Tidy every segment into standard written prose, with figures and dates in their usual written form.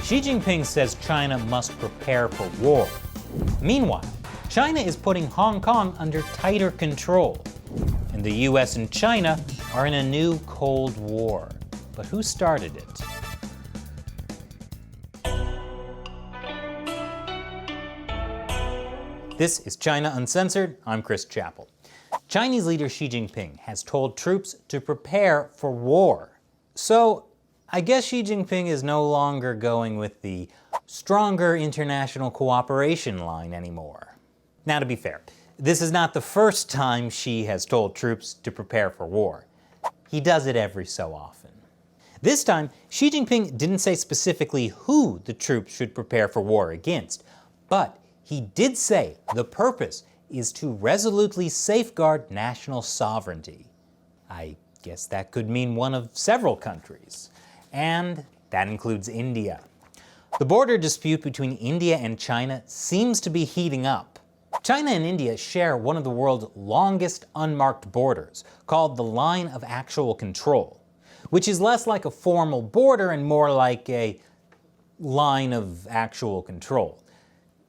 Xi Jinping says China must prepare for war. Meanwhile, China is putting Hong Kong under tighter control. And the US and China are in a new Cold War. But who started it? This is China Uncensored. I'm Chris Chappell. Chinese leader Xi Jinping has told troops to prepare for war. So, I guess Xi Jinping is no longer going with the stronger international cooperation line anymore. Now, to be fair, this is not the first time Xi has told troops to prepare for war. He does it every so often. This time, Xi Jinping didn't say specifically who the troops should prepare for war against, but he did say the purpose is to resolutely safeguard national sovereignty. I guess that could mean one of several countries, and that includes India. The border dispute between India and China seems to be heating up. China and India share one of the world's longest unmarked borders, called the Line of Actual Control, which is less like a formal border and more like a line of actual control.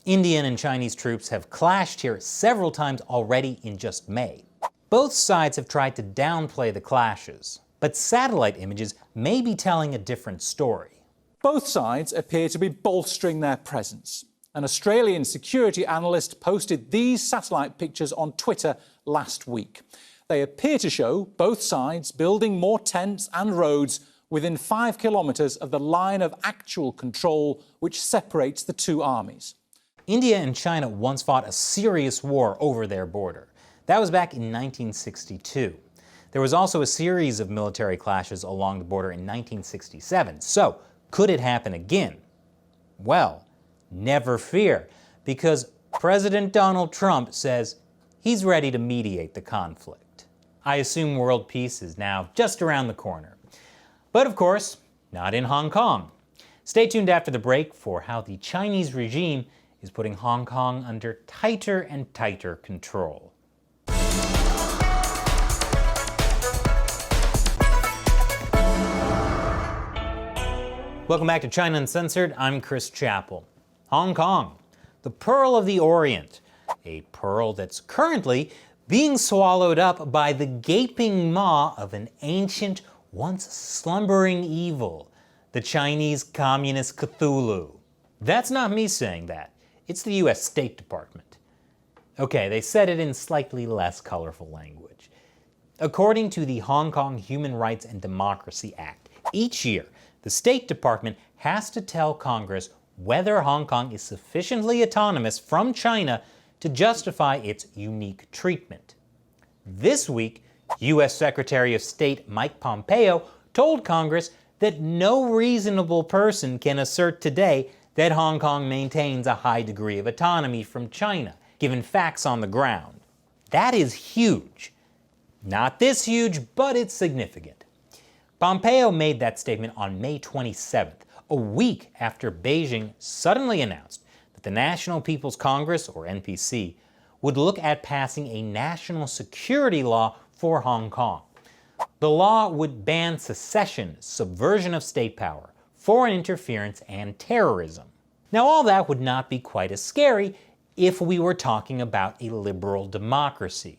Indian and Chinese troops have clashed here several times already in just May. Both sides have tried to downplay the clashes, but satellite images may be telling a different story. Both sides appear to be bolstering their presence. An Australian security analyst posted these satellite pictures on Twitter last week. They appear to show both sides building more tents and roads within 5 kilometres of the line of actual control which separates the two armies. India and China once fought a serious war over their border. That was back in 1962. There was also a series of military clashes along the border in 1967. So, could it happen again? Well, never fear, because President Donald Trump says he's ready to mediate the conflict. I assume world peace is now just around the corner. But of course, not in Hong Kong. Stay tuned after the break for how the Chinese regime is putting Hong Kong under tighter and tighter control. Welcome back to China Uncensored. I'm Chris Chappell. Hong Kong, the Pearl of the Orient, a pearl that's currently being swallowed up by the gaping maw of an ancient, once slumbering evil, the Chinese Communist Cthulhu. That's not me saying that. It's the US State Department. Okay, they said it in slightly less colorful language. According to the Hong Kong Human Rights and Democracy Act, each year, the State Department has to tell Congress whether Hong Kong is sufficiently autonomous from China to justify its unique treatment. This week, US Secretary of State Mike Pompeo told Congress that no reasonable person can assert today that Hong Kong maintains a high degree of autonomy from China, given facts on the ground. That is huge. Not this huge, but it's significant. Pompeo made that statement on May 27th, a week after Beijing suddenly announced that the National People's Congress, or NPC, would look at passing a national security law for Hong Kong. The law would ban secession, subversion of state power, foreign interference, and terrorism. Now, all that would not be quite as scary if we were talking about a liberal democracy.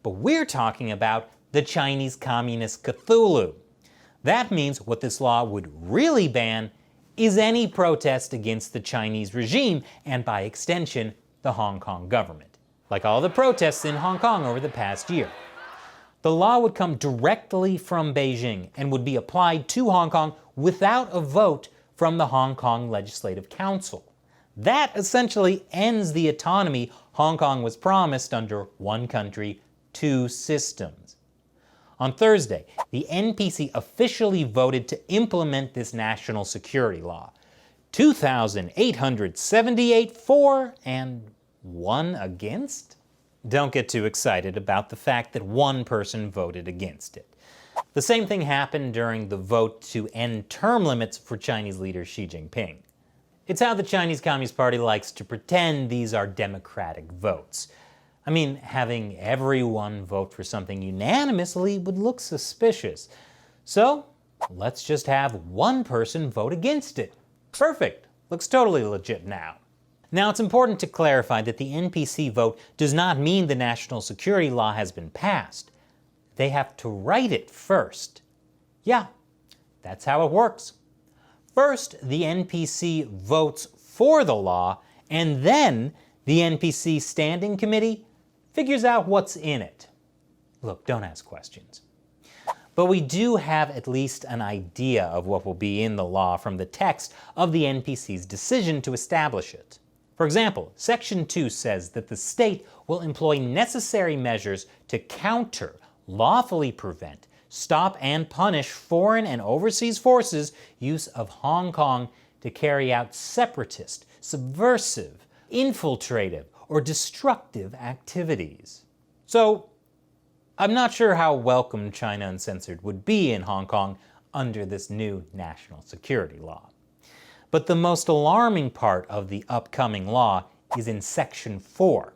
But we're talking about the Chinese Communist Cthulhu. That means what this law would really ban is any protest against the Chinese regime and, by extension, the Hong Kong government, like all the protests in Hong Kong over the past year. The law would come directly from Beijing and would be applied to Hong Kong without a vote from the Hong Kong Legislative Council. That essentially ends the autonomy Hong Kong was promised under one country, two systems. On Thursday, the NPC officially voted to implement this national security law. 2,878 for and 1 against? Don't get too excited about the fact that one person voted against it. The same thing happened during the vote to end term limits for Chinese leader Xi Jinping. It's how the Chinese Communist Party likes to pretend these are democratic votes. I mean, having everyone vote for something unanimously would look suspicious. So, let's just have one person vote against it. Perfect. Looks totally legit now. Now, it's important to clarify that the NPC vote does not mean the national security law has been passed. They have to write it first. Yeah, that's how it works. First, the NPC votes for the law, and then the NPC Standing Committee figures out what's in it. Look, don't ask questions. But we do have at least an idea of what will be in the law from the text of the NPC's decision to establish it. For example, Section 2 says that the state will employ necessary measures to counter, lawfully prevent, stop, and punish foreign and overseas forces' use of Hong Kong to carry out separatist, subversive, infiltrative, or destructive activities. So, I'm not sure how welcome China Uncensored would be in Hong Kong under this new national security law. But the most alarming part of the upcoming law is in Section 4.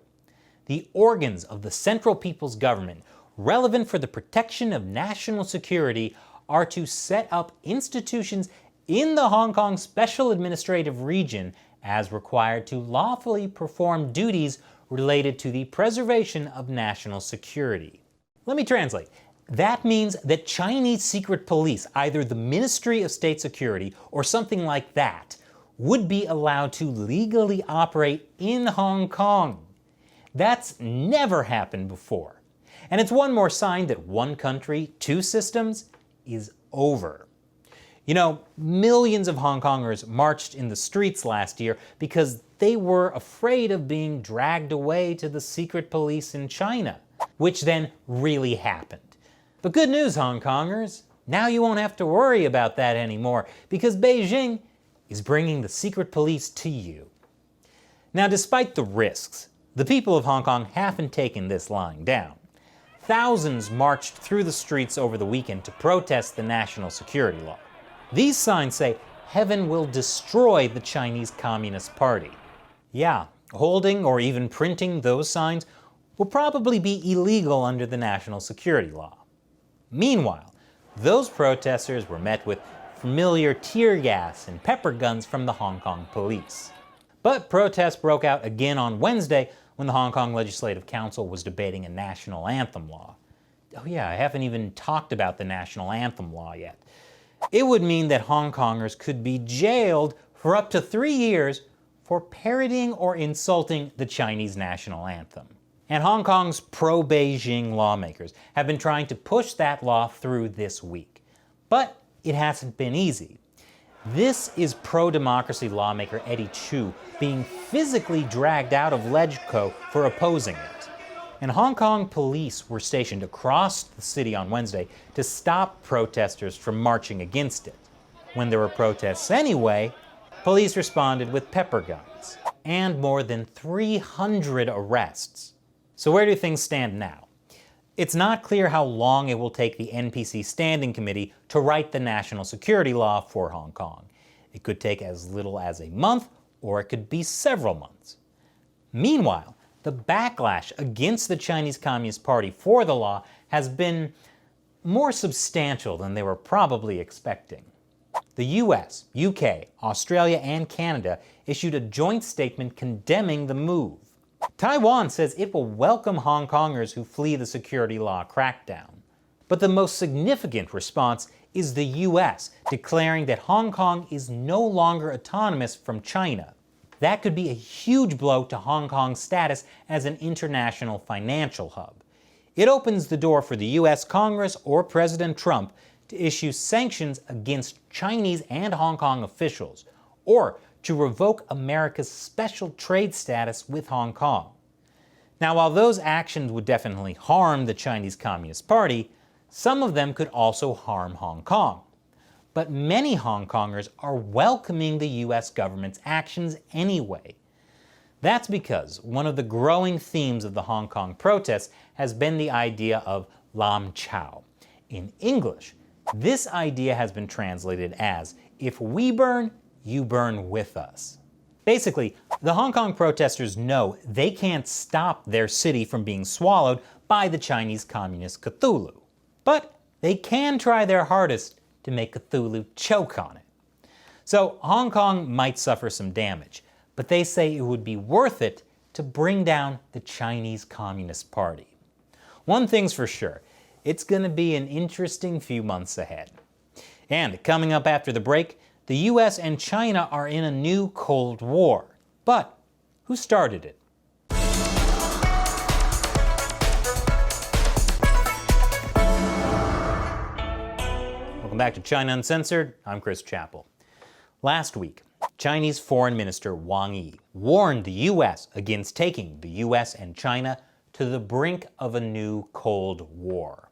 The organs of the Central People's Government relevant for the protection of national security are to set up institutions in the Hong Kong Special Administrative Region as required to lawfully perform duties related to the preservation of national security. Let me translate. That means that Chinese secret police, either the Ministry of State Security or something like that, would be allowed to legally operate in Hong Kong. That's never happened before. And it's one more sign that one country, two systems is over. You know, millions of Hong Kongers marched in the streets last year because they were afraid of being dragged away to the secret police in China, which then really happened. But good news, Hong Kongers, now you won't have to worry about that anymore because Beijing is bringing the secret police to you. Now, despite the risks, the people of Hong Kong haven't taken this lying down. Thousands marched through the streets over the weekend to protest the national security law. These signs say, "Heaven will destroy the Chinese Communist Party." Yeah, holding or even printing those signs will probably be illegal under the national security law. Meanwhile, those protesters were met with familiar tear gas and pepper guns from the Hong Kong police. But protests broke out again on Wednesday when the Hong Kong Legislative Council was debating a national anthem law. Oh yeah, I haven't even talked about the national anthem law yet. It would mean that Hong Kongers could be jailed for up to 3 years for parodying or insulting the Chinese national anthem. And Hong Kong's pro-Beijing lawmakers have been trying to push that law through this week. But it hasn't been easy. This is pro-democracy lawmaker Eddie Chu being physically dragged out of LegCo for opposing it. And Hong Kong police were stationed across the city on Wednesday to stop protesters from marching against it. When there were protests anyway, police responded with pepper guns and more than 300 arrests. So where do things stand now? It's not clear how long it will take the NPC Standing Committee to write the national security law for Hong Kong. It could take as little as a month, or it could be several months. Meanwhile, the backlash against the Chinese Communist Party for the law has been more substantial than they were probably expecting. The US, UK, Australia, and Canada issued a joint statement condemning the move. Taiwan says it will welcome Hong Kongers who flee the security law crackdown. But the most significant response is the US declaring that Hong Kong is no longer autonomous from China. That could be a huge blow to Hong Kong's status as an international financial hub. It opens the door for the US Congress or President Trump to issue sanctions against Chinese and Hong Kong officials, or to revoke America's special trade status with Hong Kong. Now, while those actions would definitely harm the Chinese Communist Party, some of them could also harm Hong Kong. But many Hong Kongers are welcoming the US government's actions anyway. That's because one of the growing themes of the Hong Kong protests has been the idea of lam chao. In English, this idea has been translated as, if we burn, you burn with us. Basically, the Hong Kong protesters know they can't stop their city from being swallowed by the Chinese Communist Cthulhu. But they can try their hardest to make Cthulhu choke on it. So Hong Kong might suffer some damage, but they say it would be worth it to bring down the Chinese Communist Party. One thing's for sure, it's going to be an interesting few months ahead. And coming up after the break, the US and China are in a new Cold War. But who started it? Welcome back to China Uncensored. I'm Chris Chappell. Last week, Chinese Foreign Minister Wang Yi warned the US against taking the US and China to the brink of a new Cold War.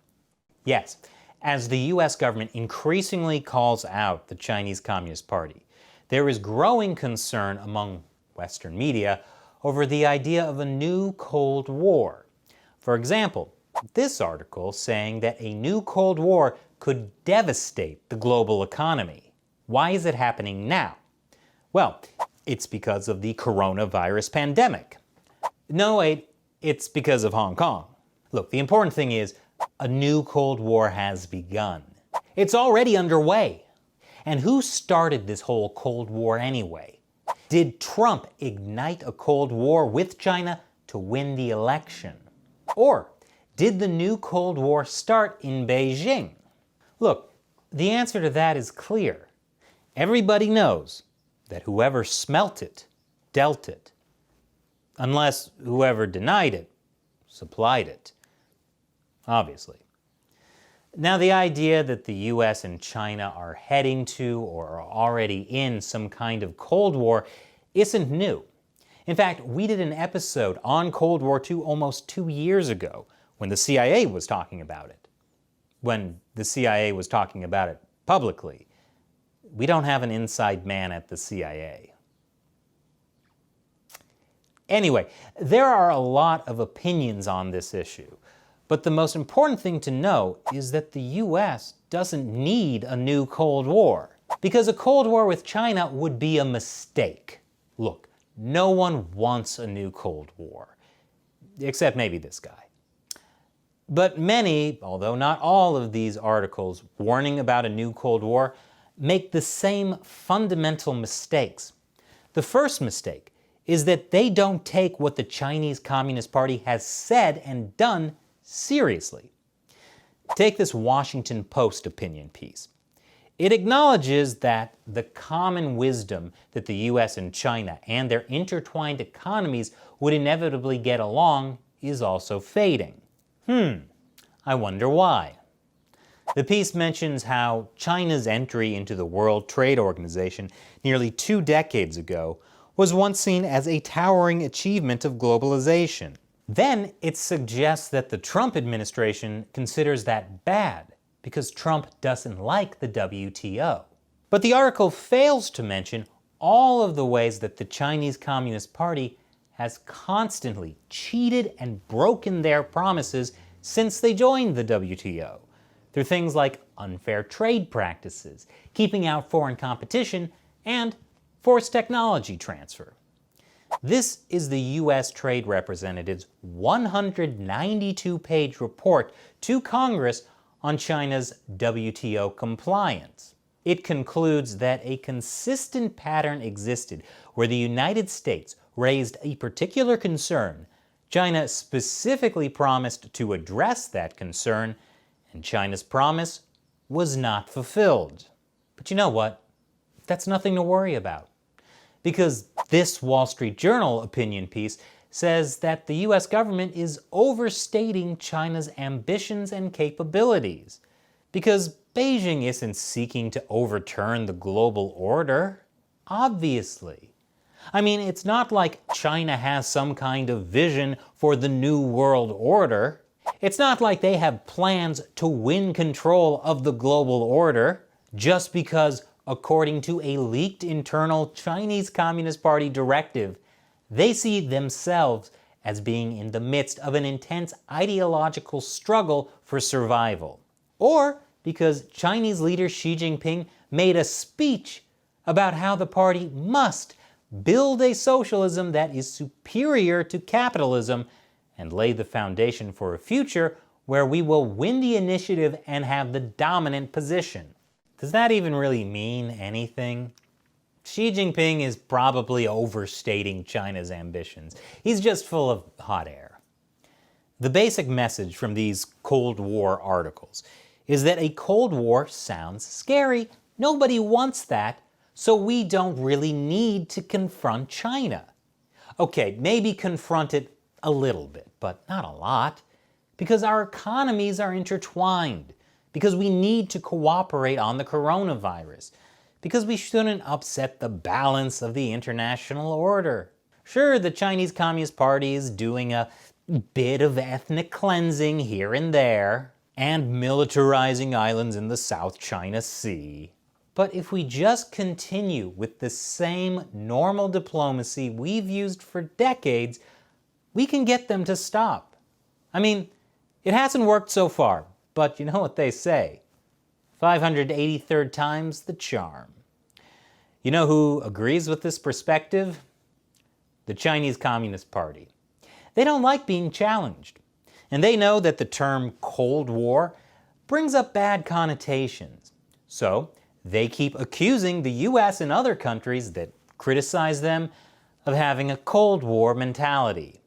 Yes, as the US government increasingly calls out the Chinese Communist Party, there is growing concern among Western media over the idea of a new Cold War. For example, this article saying that a new Cold War could devastate the global economy. Why is it happening now? Well, it's because of the coronavirus pandemic. No, wait, it's because of Hong Kong. Look, the important thing is a new Cold War has begun. It's already underway. And who started this whole Cold War anyway? Did Trump ignite a Cold War with China to win the election? Or did the new Cold War start in Beijing? Look, the answer to that is clear. Everybody knows that whoever smelt it, dealt it. Unless whoever denied it, supplied it. Obviously. Now, the idea that the US and China are heading to or are already in some kind of Cold War isn't new. In fact, we did an episode on Cold War II almost 2 years ago when the CIA was talking about it. When the CIA was talking about it publicly. We don't have an inside man at the CIA. Anyway, there are a lot of opinions on this issue. But the most important thing to know is that the US doesn't need a new Cold War, because a Cold War with China would be a mistake. Look, no one wants a new Cold War, except maybe this guy. But many, although not all of these articles warning about a new Cold War, make the same fundamental mistakes. The first mistake is that they don't take what the Chinese Communist Party has said and done seriously. Take this Washington Post opinion piece. It acknowledges that the common wisdom that the US and China and their intertwined economies would inevitably get along is also fading. I wonder why. The piece mentions how China's entry into the World Trade Organization nearly 2 decades ago was once seen as a towering achievement of globalization. Then it suggests that the Trump administration considers that bad because Trump doesn't like the WTO. But the article fails to mention all of the ways that the Chinese Communist Party has constantly cheated and broken their promises since they joined the WTO, through things like unfair trade practices, keeping out foreign competition, and forced technology transfer. This is the U.S. Trade Representative's 192-page report to Congress on China's WTO compliance. It concludes that a consistent pattern existed where the United States raised a particular concern, China specifically promised to address that concern, and China's promise was not fulfilled. But you know what? That's nothing to worry about. Because this Wall Street Journal opinion piece says that the US government is overstating China's ambitions and capabilities. Because Beijing isn't seeking to overturn the global order. Obviously. I mean, it's not like China has some kind of vision for the new world order. It's not like they have plans to win control of the global order just because, according to a leaked internal Chinese Communist Party directive, they see themselves as being in the midst of an intense ideological struggle for survival. Or because Chinese leader Xi Jinping made a speech about how the party must build a socialism that is superior to capitalism and lay the foundation for a future where we will win the initiative and have the dominant position. Does that even really mean anything? Xi Jinping is probably overstating China's ambitions. He's just full of hot air. The basic message from these Cold War articles is that a Cold War sounds scary. Nobody wants that, so we don't really need to confront China. Okay, maybe confront it a little bit, but not a lot, because our economies are intertwined, because we need to cooperate on the coronavirus, because we shouldn't upset the balance of the international order. Sure, the Chinese Communist Party is doing a bit of ethnic cleansing here and there, and militarizing islands in the South China Sea. But if we just continue with the same normal diplomacy we've used for decades, we can get them to stop. I mean, it hasn't worked so far, but you know what they say. 583rd time's the charm. You know who agrees with this perspective? The Chinese Communist Party. They don't like being challenged, and they know that the term Cold War brings up bad connotations. So they keep accusing the US and other countries that criticize them of having a Cold War mentality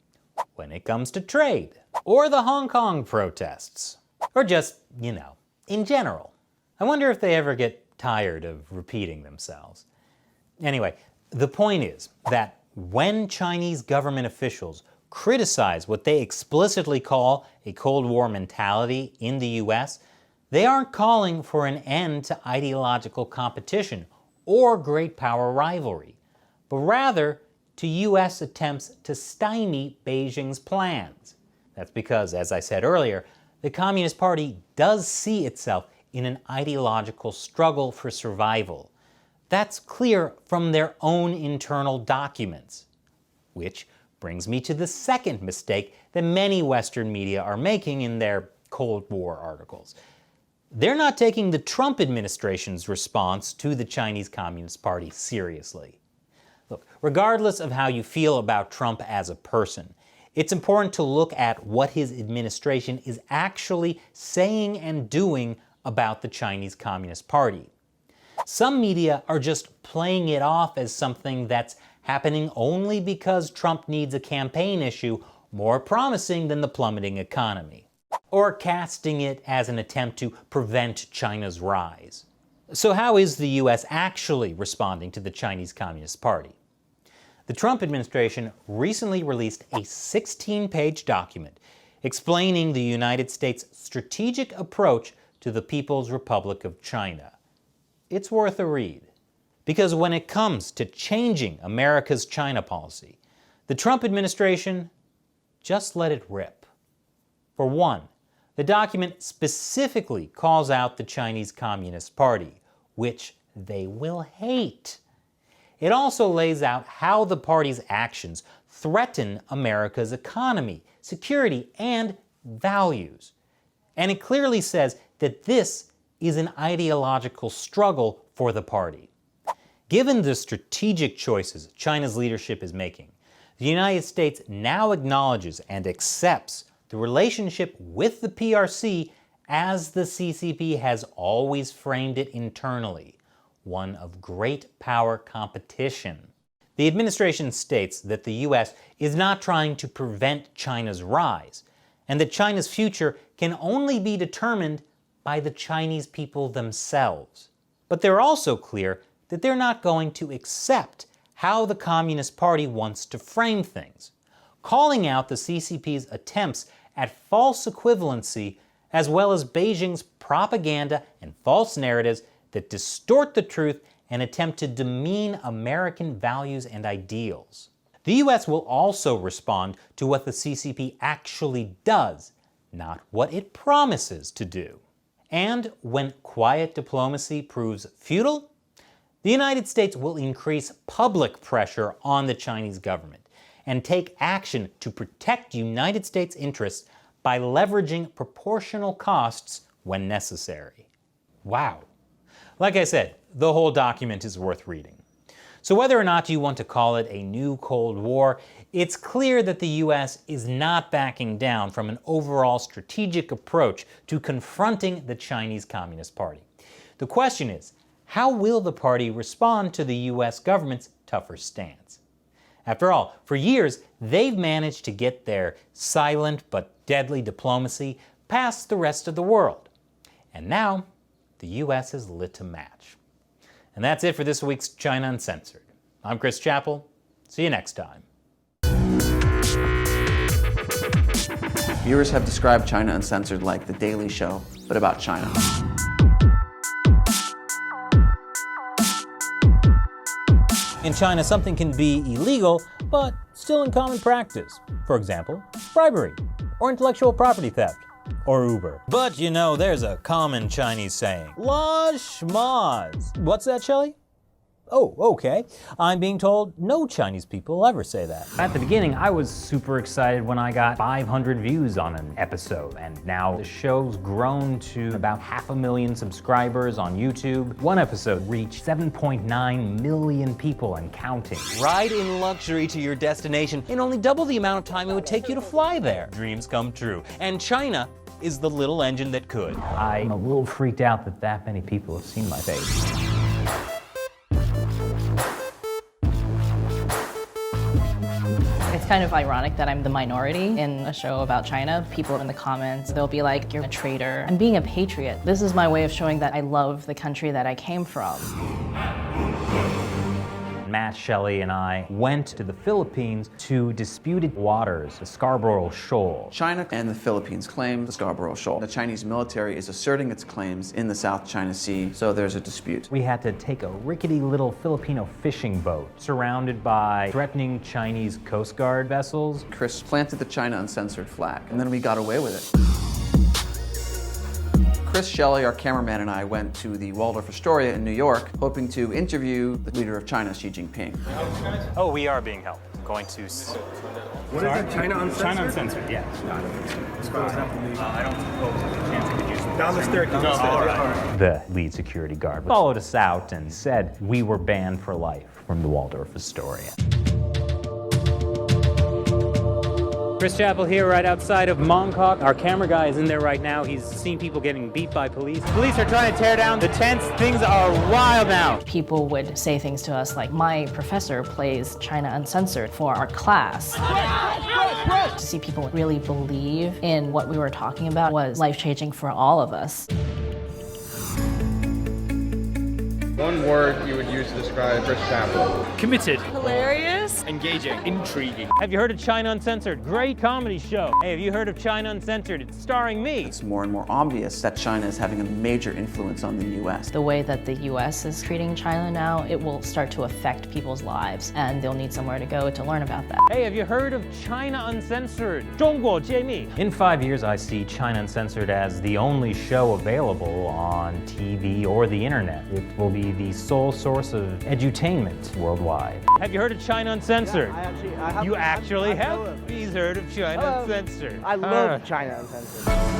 when it comes to trade, or the Hong Kong protests, or just, in general. I wonder if they ever get tired of repeating themselves. Anyway, the point is that when Chinese government officials criticize what they explicitly call a Cold War mentality in the US, they aren't calling for an end to ideological competition or great power rivalry, but rather to US attempts to stymie Beijing's plans. That's because, as I said earlier, the Communist Party does see itself in an ideological struggle for survival. That's clear from their own internal documents. Which brings me to the second mistake that many Western media are making in their Cold War articles. They're not taking the Trump administration's response to the Chinese Communist Party seriously. Look, regardless of how you feel about Trump as a person, it's important to look at what his administration is actually saying and doing about the Chinese Communist Party. Some media are just playing it off as something that's happening only because Trump needs a campaign issue more promising than the plummeting economy, or casting it as an attempt to prevent China's rise. So how is the US actually responding to the Chinese Communist Party? The Trump administration recently released a 16-page document explaining the United States' strategic approach to the People's Republic of China. It's worth a read. Because when it comes to changing America's China policy, the Trump administration just let it rip. For one, the document specifically calls out the Chinese Communist Party, which they will hate. It also lays out how the party's actions threaten America's economy, security, and values. And it clearly says that this is an ideological struggle for the party. Given the strategic choices China's leadership is making, the United States now acknowledges and accepts the relationship with the PRC as the CCP has always framed it internally, one of great power competition. The administration states that the US is not trying to prevent China's rise, and that China's future can only be determined by the Chinese people themselves. But they're also clear that they're not going to accept how the Communist Party wants to frame things, calling out the CCP's attempts at false equivalency as well as Beijing's propaganda and false narratives that distort the truth and attempt to demean American values and ideals. The US will also respond to what the CCP actually does, not what it promises to do. And when quiet diplomacy proves futile, the United States will increase public pressure on the Chinese government and take action to protect United States interests by leveraging proportional costs when necessary. Wow. Like I said, the whole document is worth reading. So whether or not you want to call it a new Cold War, it's clear that the US is not backing down from an overall strategic approach to confronting the Chinese Communist Party. The question is, how will the party respond to the US government's tougher stance? After all, for years, they've managed to get their silent but deadly diplomacy past the rest of the world. And now, the US is lit to match. And that's it for this week's China Uncensored. I'm Chris Chappell. See you next time. Viewers have described China Uncensored like The Daily Show, but about China. In China, something can be illegal, but still in common practice. For example, bribery, or intellectual property theft, or Uber. But you know, there's a common Chinese saying, "La schmaz." What's that, Shelley? Oh, okay. I'm being told no Chinese people ever say that. At the beginning, I was super excited when I got 500 views on an episode, and now the show's grown to about 500,000 subscribers on YouTube. One episode reached 7.9 million people and counting. Ride in luxury to your destination in only double the amount of time it would take you to fly there. Dreams come true. And China is the little engine that could. I'm a little freaked out that many people have seen my face. It's kind of ironic that I'm the minority in a show about China. People in the comments, they'll be like, "You're a traitor." I'm being a patriot. This is my way of showing that I love the country that I came from. Matt, Shelley, and I went to the Philippines to disputed waters, the Scarborough Shoal. China and the Philippines claim the Scarborough Shoal. The Chinese military is asserting its claims in the South China Sea, so there's a dispute. We had to take a rickety little Filipino fishing boat surrounded by threatening Chinese Coast Guard vessels. Chris planted the China Uncensored flag, and then we got away with it. Chris, Shelley, our cameraman, and I went to the Waldorf Astoria in New York, hoping to interview the leader of China, Xi Jinping. Oh, we are being helped. Going to... What is it? China Uncensored? China Uncensored, yeah. I don't suppose there's a chance I could use it. Down the staircase. The lead security guard followed us out and said we were banned for life from the Waldorf Astoria. Chris Chappell here right outside of Mongkok. Our camera guy is in there right now. He's seen people getting beat by police. Police are trying to tear down the tents. Things are wild now. People would say things to us like, "My professor plays China Uncensored for our class." To see people really believe in what we were talking about was life-changing for all of us. One word you would use to describe Chris Chappell. Committed. Hilarious. Engaging. Intriguing. Have you heard of China Uncensored? Great comedy show. Hey, have you heard of China Uncensored? It's starring me. It's more and more obvious that China is having a major influence on the US. The way that the US is treating China now, it will start to affect people's lives, and they'll need somewhere to go to learn about that. Hey, have you heard of China Uncensored? 中国解密. In 5 years, I see China Uncensored as the only show available on TV or the internet. It will be the sole source of edutainment worldwide. Have you heard of China Uncensored? I have. You actually have? He's heard of China Uncensored. I love China Uncensored.